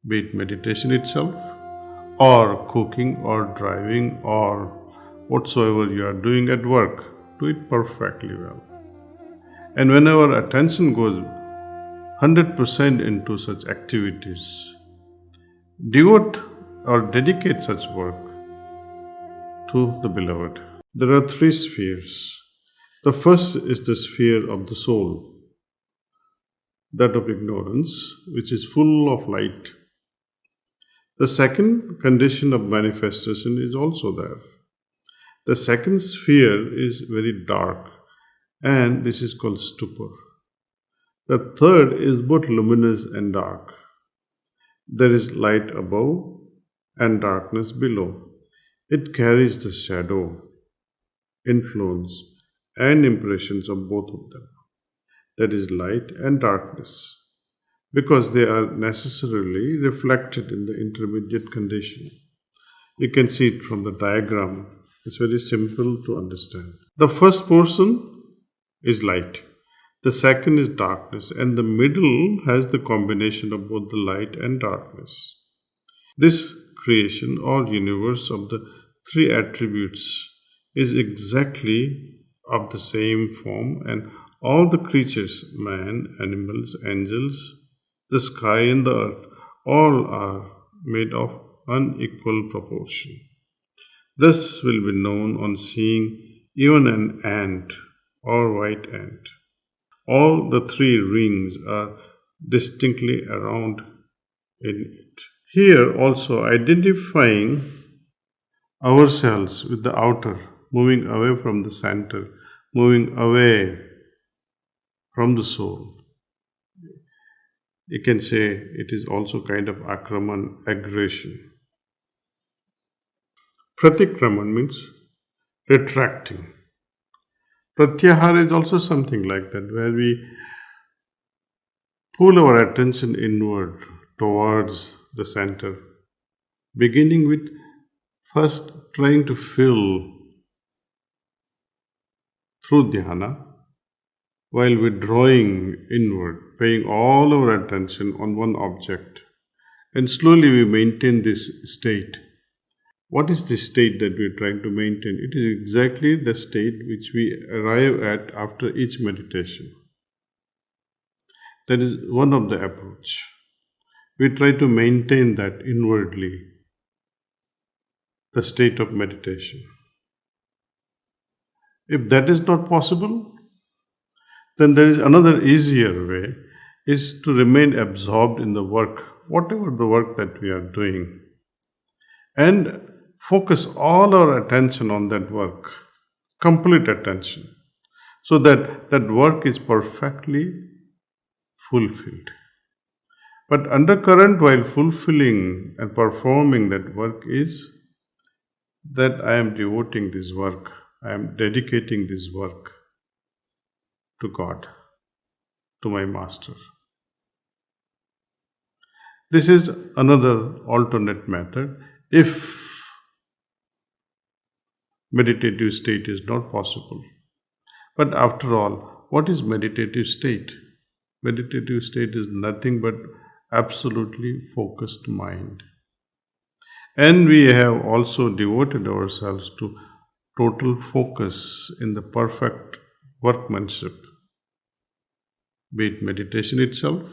be it meditation itself, or cooking, or driving, or whatsoever you are doing at work, do it perfectly well. And whenever attention goes 100% into such activities, devote or dedicate such work to the beloved. There are 3 spheres. The first is the sphere of the soul, that of ignorance, which is full of light. The second condition of manifestation is also there. The second sphere is very dark, and this is called stupor. The third is both luminous and dark. There is light above and darkness below. It carries the shadow, influence, and impressions of both of them. That is light and darkness, because they are necessarily reflected in the intermediate condition. You can see it from the diagram. It's very simple to understand. The first portion is light. The second is darkness, and the middle has the combination of both the light and darkness. This creation or universe of the 3 attributes is exactly of the same form, and all the creatures, man, animals, angels, the sky and the earth, all are made of unequal proportion. This will be known on seeing even an ant or white ant. All the 3 rings are distinctly around in it. Here also identifying ourselves with the outer, moving away from the center, moving away from the soul. You can say it is also kind of akraman, aggression. Pratikraman means retracting. Pratyahara is also something like that, where we pull our attention inward towards the center, beginning with first trying to fill through dhyana, while withdrawing inward, paying all our attention on one object. And slowly we maintain this state. What is the state that we are trying to maintain? It is exactly the state which we arrive at after each meditation. That is one of the approach. We try to maintain that inwardly, the state of meditation. If that is not possible, then there is another easier way, is to remain absorbed in the work, whatever the work that we are doing, and focus all our attention on that work, complete attention, so that that work is perfectly fulfilled. But undercurrent while fulfilling and performing that work is that I am devoting this work, I am dedicating this work to God, to my Master. This is another alternate method if meditative state is not possible. But after all, what is meditative state? Meditative state is nothing but absolutely focused mind. And we have also devoted ourselves to total focus in the perfect workmanship, be it meditation itself,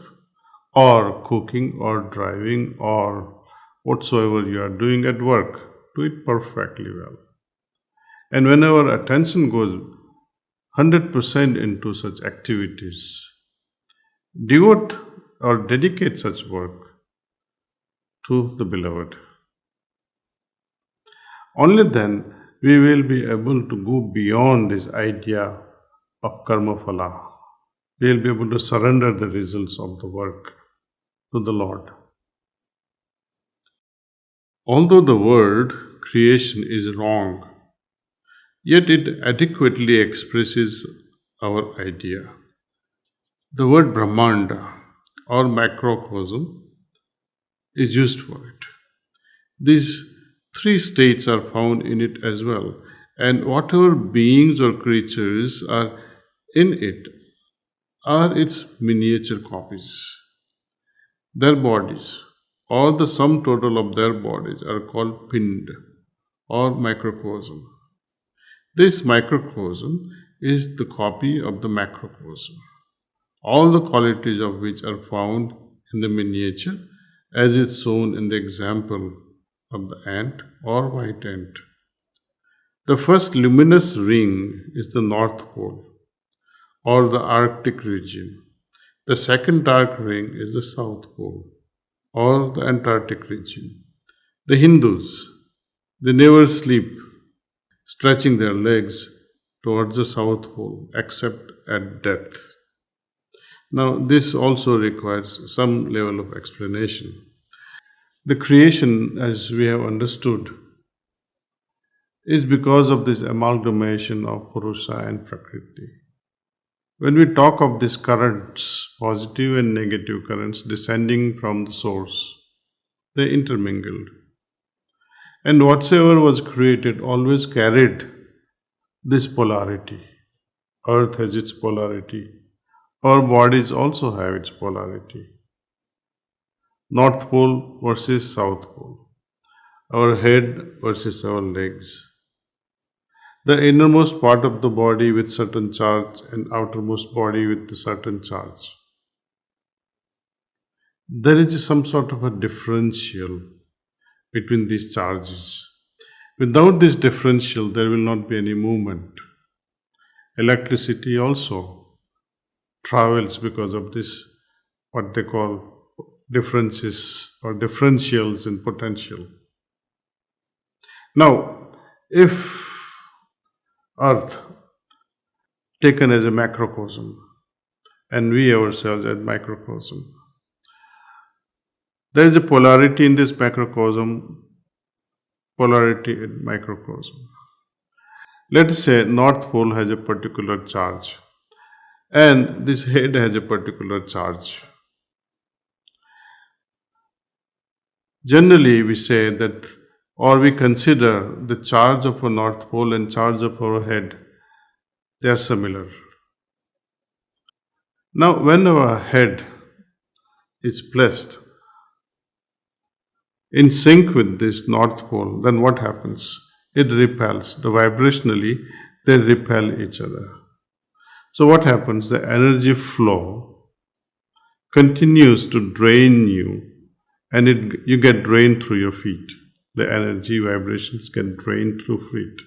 or cooking, or driving, or whatsoever you are doing at work, do it perfectly well. And whenever attention goes 100% into such activities, devote or dedicate such work to the beloved. Only then we will be able to go beyond this idea of karma phala. We will be able to surrender the results of the work to the Lord. Although the word creation is wrong, yet it adequately expresses our idea. The word Brahmanda or macrocosm is used for it. These 3 states are found in it as well, and whatever beings or creatures are in it are its miniature copies. Their bodies, or the sum total of their bodies are called pind or microcosm. This microcosm is the copy of the macrocosm, all the qualities of which are found in the miniature as is shown in the example of the ant or white ant. The first luminous ring is the North Pole or the Arctic region. The second dark ring is the South Pole or the Antarctic region. The Hindus, they never sleep, stretching their legs towards the South Pole except at death. Now, this also requires some level of explanation. The creation, as we have understood, is because of this amalgamation of Purusha and Prakriti. When we talk of these currents, positive and negative currents descending from the source, they intermingled. And whatsoever was created always carried this polarity. Earth has its polarity. Our bodies also have its polarity. North Pole versus South Pole. Our head versus our legs. The innermost part of the body with certain charge and outermost body with a certain charge. There is some sort of a differential between these charges. Without this differential, there will not be any movement. Electricity also travels because of this, what they call differences or differentials in potential. Now, if Earth taken as a macrocosm and we ourselves as microcosm, there is a polarity in this macrocosm, polarity in microcosm. Let us say North Pole has a particular charge and this head has a particular charge. Generally, we say that, or we consider the charge of a North Pole and charge of our head, they are similar. Now, when our head is placed in sync with this North Pole, then what happens? It repels. Vibrationally, they repel each other. So what happens? The energy flow continues to drain you and you get drained through your feet. The energy vibrations get drained through feet,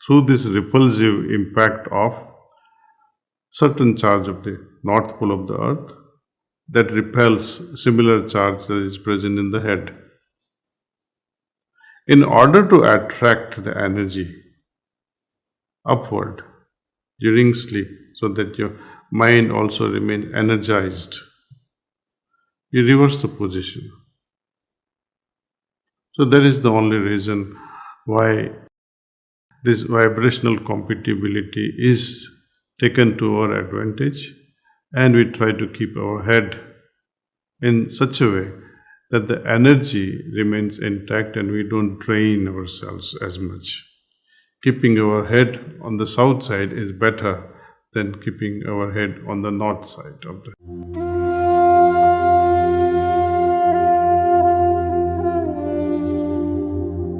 through this repulsive impact of certain charge of the North Pole of the Earth that repels similar charge that is present in the head. In order to attract the energy upward during sleep so that your mind also remains energized, you reverse the position. So that is the only reason why this vibrational compatibility is taken to our advantage, and we try to keep our head in such a way that the energy remains intact and we don't drain ourselves as much. Keeping our head on the south side is better than keeping our head on the north side of the